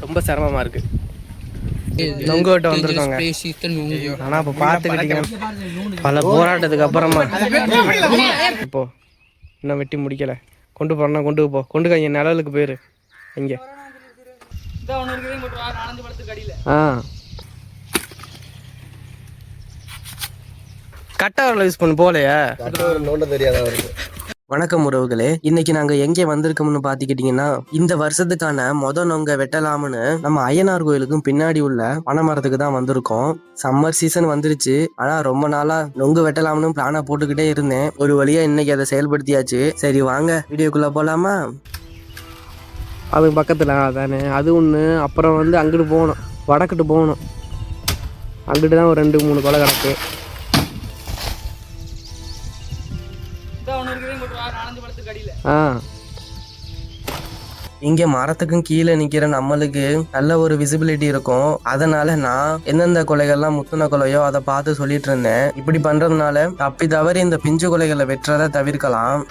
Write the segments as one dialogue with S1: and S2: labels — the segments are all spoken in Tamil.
S1: ரொம்ப சிரமமாக இருக்குது. நொங்கு வெட்ட வந்திருக்காங்க. ஆனால் இப்போ பார்த்துக்கிட்டீங்கன்னா பல போராட்டத்துக்கு அப்புறமா இப்போ இன்னும் வெட்டி முடிக்கலை. கொண்டு போகிறேன்னா கொண்டு இங்கே நிழலுக்கு போயிரு. இங்கே கட்டவரில் யூஸ் பண்ண போலையா? வணக்கம் உறவுகளே, இன்னைக்கு நாங்க எங்கே வந்திருக்கோம்னு பாத்துக்கிட்டீங்கன்னா, இந்த வருஷத்துக்கான நொங்க வெட்டலாம்னு நம்ம அய்யனார் கோயிலுக்கும் பின்னாடி உள்ள பனைமரத்துக்கு தான் வந்திருக்கோம். சம்மர் சீசன் வந்துருச்சு. ஆனா ரொம்ப நாளா நொங்கு வெட்டலாம்னு பிளான போட்டுக்கிட்டே இருந்தேன். ஒரு வழியா இன்னைக்கு அதை செயல்படுத்தியாச்சு. சரி வாங்க வீடியோக்குள்ள போலாமா? அது பக்கத்துல அதானே அது ஒண்ணு. அப்புறம் அங்கிட்டு போகணும், வடக்கிட்டு போகணும். அங்கிட்டு தான் ஒரு 2-3 கொலை கிடக்கு. இங்க மரத்துக்கும் கீழே நிக்கிற நம்மளுக்கு நல்ல ஒரு விசிபிலிட்டி இருக்கும். அதனால நான் எந்தெந்த கொலைகள்லாம் முத்துன கொலையோ அதை பார்த்து சொல்லிட்டு இருந்தேன். இப்படி பண்றதுனால தப்பி தவறி இந்த பிஞ்சு கொலைகளை வெட்டுறதை தவிர்க்கலாம்.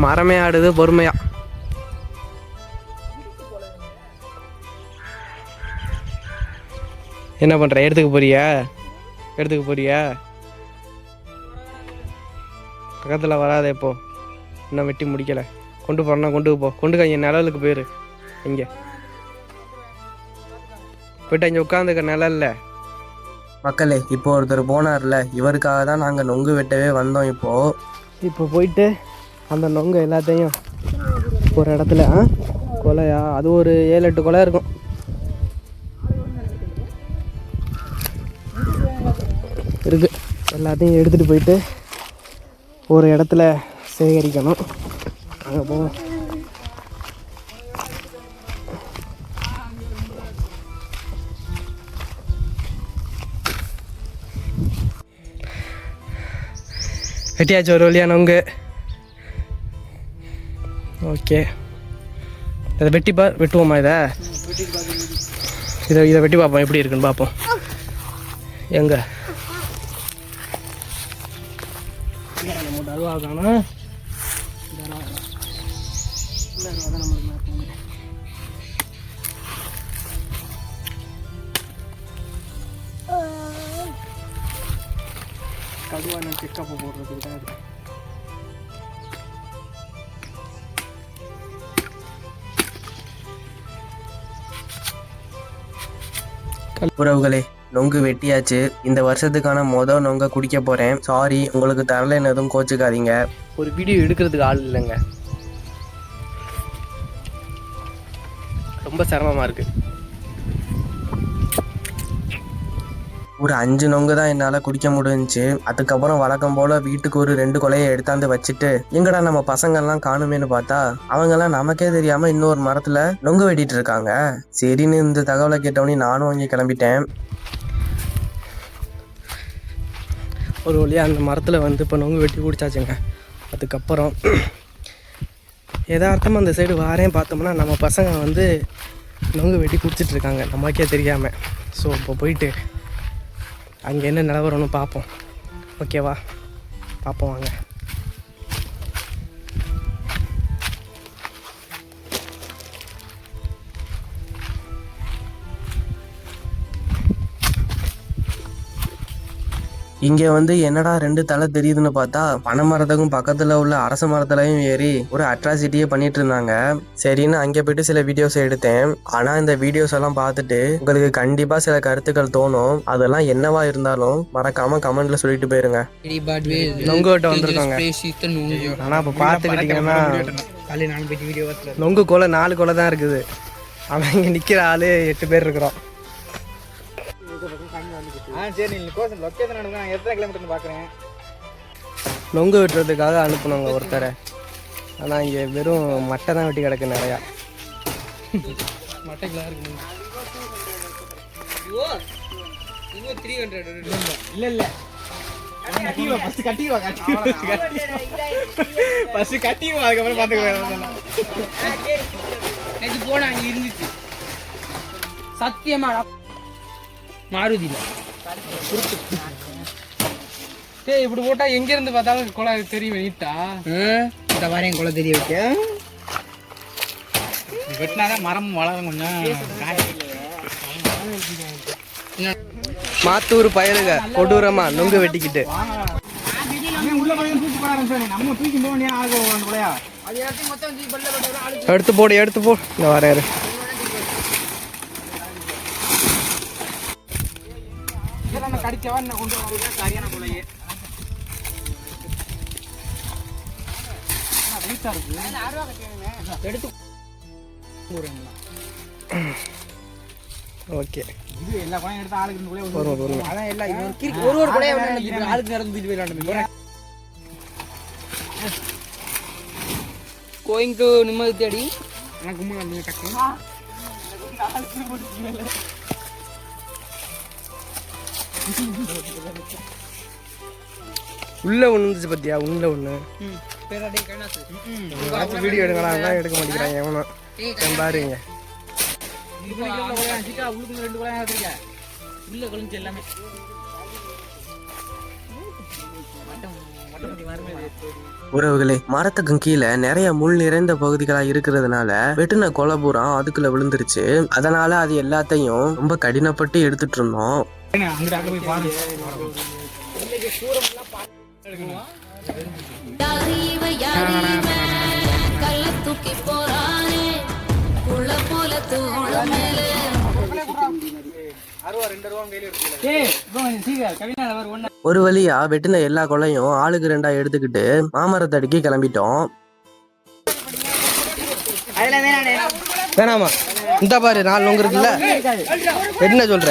S1: மரமே ஆடுது பொறுமையா. என்ன பண்ற? எடுத்துக்க போறியா? பக்கத்துல வராத. இப்போ இன்னும் வெட்டி முடிக்கல. கொண்டு போறேன்னா கொண்டு இங்க நிழலுக்கு போயிரு. இங்க போயிட்டு இங்க உட்காந்துக்க நிழல்ல. மக்களே, இப்போ ஒருத்தர் போனார்ல, இவருக்காக தான் நாங்க நொங்கு வெட்டவே வந்தோம். இப்போ போயிட்டு அந்த நொங்கு எல்லாத்தையும் ஒரு இடத்துல கொலையா, அது ஒரு 7-8 கொலை இருக்கும். இருக்கு. எல்லாத்தையும் எடுத்துகிட்டு போயிட்டு ஒரு இடத்துல சேகரிக்கணும். அங்கே போவோம். வெட்டியாச்சு ஒரு வழியா நொங்கு. ஓகே, இதை வெட்டுவோமா? இதை வெட்டி பார்ப்போம் எப்படி இருக்குன்னு பார்ப்போம். எங்க அழுவாகணும். கடுவான செக்கப் போடுறதுக்கு தான் இருக்கு. உறவுகளே, நொங்கு வெட்டியாச்சு. இந்த வருஷத்துக்கான நொங்க குடிக்க போறேன். சாரி, உங்களுக்கு தரலன்னு எதுவும் கோச்சுக்காதீங்க. ஒரு வீடியோ எடுக்கிறதுக்கு ஆள் இல்லைங்க. ரொம்ப சிரமமா இருக்கு. ஒரு 5 நொங்கு தான் என்னால குடிக்க முடிஞ்சுச்சு. அதுக்கப்புறம் வழக்கம் போல வீட்டுக்கு ஒரு 2 கொலையை எடுத்தாந்து வச்சுட்டு, எங்கடா நம்ம பசங்கள்லாம் காணுமேனு பார்த்தா அவங்கெல்லாம் நமக்கே தெரியாம இன்னொரு மரத்துல நொங்கு வெட்டிட்டு இருக்காங்க. சரின்னு இந்த தகவலை கேட்டவனே நானும் அங்கே கிளம்பிட்டேன். ஒரு வழியாக அந்த மரத்தில் இப்போ நொங்கு வெட்டி குடிச்சாச்சுங்க. அதுக்கப்புறம் யதார்த்தமாக அந்த சைடு வாரேன் பார்த்தோம்னா நம்ம பசங்க நொங்கு வெட்டி குடிச்சிட்ருக்காங்க நமக்கே தெரியாமல். ஸோ இப்போ போயிட்டு அங்கே என்ன நிலவரம்னு பார்ப்போம். ஓகேவா? பார்ப்போம் வாங்க. இங்க என்னடா 2 தலை தெரியுதுன்னு பார்த்தா பனை மரத்துக்கும் பக்கத்துல உள்ள அரச மரத்துலயும் ஏறி ஒரு அட்ராசிட்டியே பண்ணிட்டு இருந்தாங்க. சரின்னு அங்க போயிட்டு சில வீடியோஸ் எடுத்தேன். ஆனா இந்த வீடியோஸ் எல்லாம் பார்த்துட்டு உங்களுக்கு கண்டிப்பா சில கருத்துக்கள் தோணும். அதெல்லாம் என்னவா இருந்தாலும் மறக்காம கமெண்ட்ல சொல்லிட்டு போயிருங்க. நொங்கு வெட்ட வந்திருக்காங்க. ஆனா இப்ப பாத்துக்கிட்டீங்கன்னா நொங்கு கொலை 4 கொலை தான் இருக்குது. ஆனா இங்க நிக்கிற ஆளு 8 பேர் இருக்கிறோம். சரி, லொக்கேஷன் அனுப்புங்க. நான் எத்தனை கிலோமீட்டர்னு பார்க்குறேன். நொங்கு வெட்டுறதுக்காக அனுப்புனாங்க ஒருத்தரை. ஆனால் இங்கே வெறும் மட்டை தான் வெட்டி கிடக்கு நிறையா. மட்டைக்கெல்லாம் இருக்கு. இல்லை இல்லை கட்டிவா அதுக்கப்புறம் பார்த்துக்கலாம். போனா அங்கே இருந்துச்சு சத்தியமா மாருதியில. இப்படி போட்டா எங்க இருந்து பார்த்தாலும் கொலை தெரியும். நீட்டா
S2: இந்த வாரம் குலை தெரிய வைக்க வெட்டினாதான் மரம் வளரும் கொஞ்சம்.
S1: மாத்தூர் பயலுக கொடூரமா நொங்கு வெட்டிக்கிட்டு
S2: நம்ம தூக்கி போயா
S1: எடுத்து போடு இந்த வரையாரு
S2: கடிச்சவா கொண்டு சரியான கொலையே எடுத்து
S1: ஓகே.
S2: இது எல்லா கொலையும் எடுத்து ஆளுக்கு கொலையை அதான் எல்லாம் ஒரு கொலையை ஆளுக்கு நடந்து போயிடலாம். கோயிங் டு நிம்மதி தேடி எனக்கு டக்கு
S1: உள்ள ஒண்ணு இருந்துச்சு பத்தியா? உள்ள ஒண்ணு வீடியோ எடுக்கலாம் எடுக்க மாட்டேங்கிறாங்க எவனும் பாருங்க. உறவுகளே, மரத்துக்கும் கீழே நிறைய முள் நிறைந்த பகுதிகளா இருக்கிறதுனால வெட்டின கொலைபுறம் அதுக்குள்ள விழுந்துருச்சு. அதனால அது எல்லாத்தையும் ரொம்ப கடினப்பட்டு எடுத்துட்டு இருந்தோம். ஒரு வழியா வெட்டின எல்லா கொலையும் ஆளுக்கு 2 எடுத்துக்கிட்டு மாமரத்தடிக்கு கிளம்பிட்டோம். வேணாமா? இந்த பாரு 4 நொங்கு இருக்குல்ல, என்ன சொல்ற?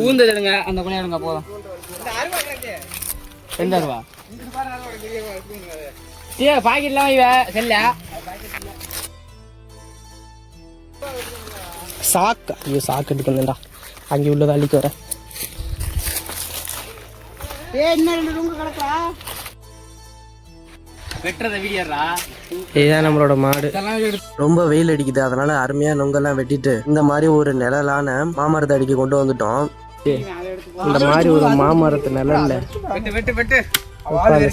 S2: ஊந்ததுங்க அந்த கொலையாடுங்க போதும். 2 ரூபா பாக்கெட்லாம் செல்ல
S1: சாக்கு. ஐயோ, சாக்கு எடுக்கணும்டா. அங்கே உள்ளதை அள்ளிக்கு வர. இதுதான் நம்மளோட மாடு. ரொம்ப வெயில் அடிக்குது, அதனால அருமையா நொங்கெல்லாம் வெட்டிட்டு இந்த மாதிரி ஒரு நிழலான மாமரத்தை அடிக்க கொண்டு வந்துட்டோம். இந்த மாதிரி ஒரு மாமரத்து நிழல்ல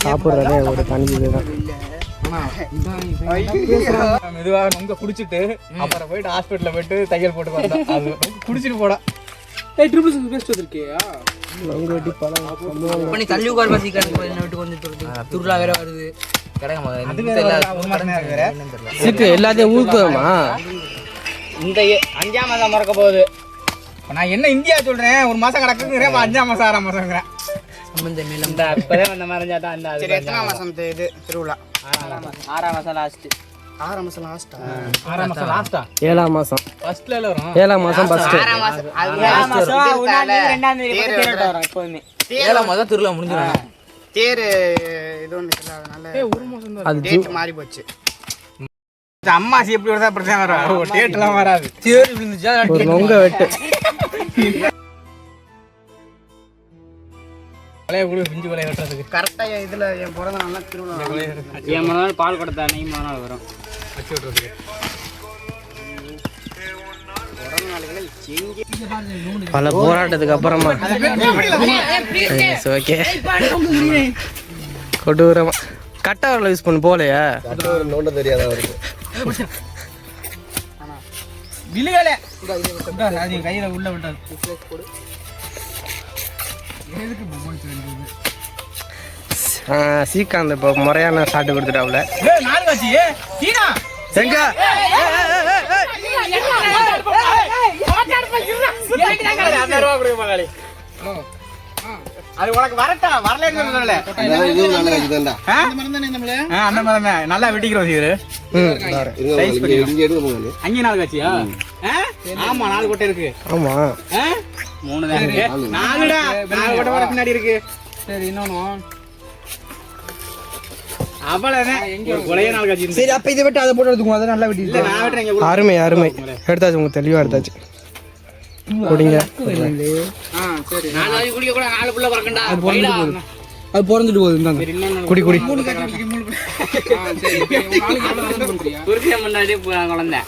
S1: சாப்பிடுறதே ஒரு தனி இதுதான்.
S2: மெதுவாக நொங்க குடிச்சிட்டு அப்புறம் போயிட்டு ஹாஸ்பிட்டல்ல போயிட்டு தையல் போட்டு பார்த்தா அது குடிச்சிட்டு போடா. பேஸ்ட் வந்திருக்கியா? நொங்க வெட்டி பழம் பண்ணி தள்ளி உட்கார் பசிக்காது. வீட்டுக்கு வந்துட்டு துருளா வேற வருது.
S1: எல்லாத்தையும் ஊக்குமா?
S2: இந்த 5ஆம் மாதம் மறக்க போகுது. நான் என்ன இந்தியா சொல்றேன், 1 மாசம் கிடக்குங்கிறேன். 5ஆம் மாசம் 6ஆம் மாசங்கிறேன். இப்பதான் வந்த மாதிரி எத்தனாம் மாசம் இது திருவிழா? 6ஆம் மாசம் லாஸ்ட். 6ஆம் மாசம் லாஸ்டா? 6ஆம் மாசம் லாஸ்டா?
S1: 7ஆம் மாசம்
S2: ஃபர்ஸ்ட்ல வரும்.
S1: 7ஆம் மாசம் ஃபர்ஸ்ட்.
S2: 6ஆம் மாசம் 1ஆம் தேதி 2ஆம் தேதி வரும். எப்பவுமே 7ஆம் மாசம் திருவிழா முடிஞ்சிரும். தேர் இது ஒண்ணு இல்ல, அதனால 1 மாசம் தான் டேட் மாறி போச்சு. அம்மாசி எப்படி வருதா பிரச்சனை வரும். டேட்லாம் வராது. தேர் விழுந்துச்சா
S1: நொங்க வெட்டு.
S2: பிஞ்சு கொலையை வெட்டுறதுக்கு கரெக்டா இதுல என் பிறந்த நாள் திருவிழா. என் மறுநாள் பால் கொடுத்தா அன்னைக்கு மறுநாள் வரும் வச்சு விட்டுறதுக்கு.
S1: பல போராட்டத்துக்கு அப்புறமா கொடூரமா கட்டவரில் யூஸ் பண்ண போலையா? நோண்ட தெரியாத
S2: விழுகல கையில உள்ள விட்டாது.
S1: சீக்காந்த இப்போ முறையான சாட்டு கொடுத்துட்டாவுல. எங்க
S2: அது உனக்கு வரட்டா வரலன்னு அந்த மாதிரி நல்லா வெட்டிக்கிறோம். அங்கே 4 காட்சியா? ஆமா 4 கொட்டை இருக்கு.
S1: ஆமா
S2: 3 தான் இருக்கு. 4டா 4 கொட்டை வர பின்னாடி இருக்கு. சரி இன்னொன்னு அவ்வளவுதான். கொலையே 4 காட்சி. சரி அப்ப இதை வெட்டி அதை போட்டு எடுத்துக்கோ. அதை நல்லா வெட்டி இல்ல நான் வெட்டுறேன். அருமை
S1: அருமை எடுத்தாச்சு. உங்களுக்கு தெளிவா எடுத்தாச்சு. குடிங்க.
S2: சரி 4 காட்சி குடிக்க கூட 4 புள்ள வரக்கண்டா.
S1: அது பொறந்துட்டு போகுது. இந்தாங்க குடி குடி.
S2: சரி குடிக்க முன்னாடி குழந்தை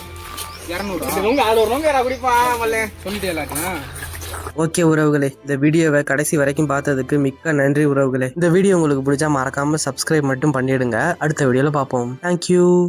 S2: 200 உங்க ஆள் ஒரு நோங்க குடிப்பா மல்ல சொல்லிட்டே எல்லாரும்.
S1: ஓகே உறவுகளே, இந்த வீடியோவை கடைசி வரைக்கும் பார்த்ததுக்கு மிக்க நன்றி உறவுகளே. இந்த வீடியோ உங்களுக்கு பிடிச்சா மறக்காம சப்ஸ்கிரைப் மட்டும் பண்ணிடுங்க. அடுத்த வீடியோல பார்ப்போம். தேங்க்யூ.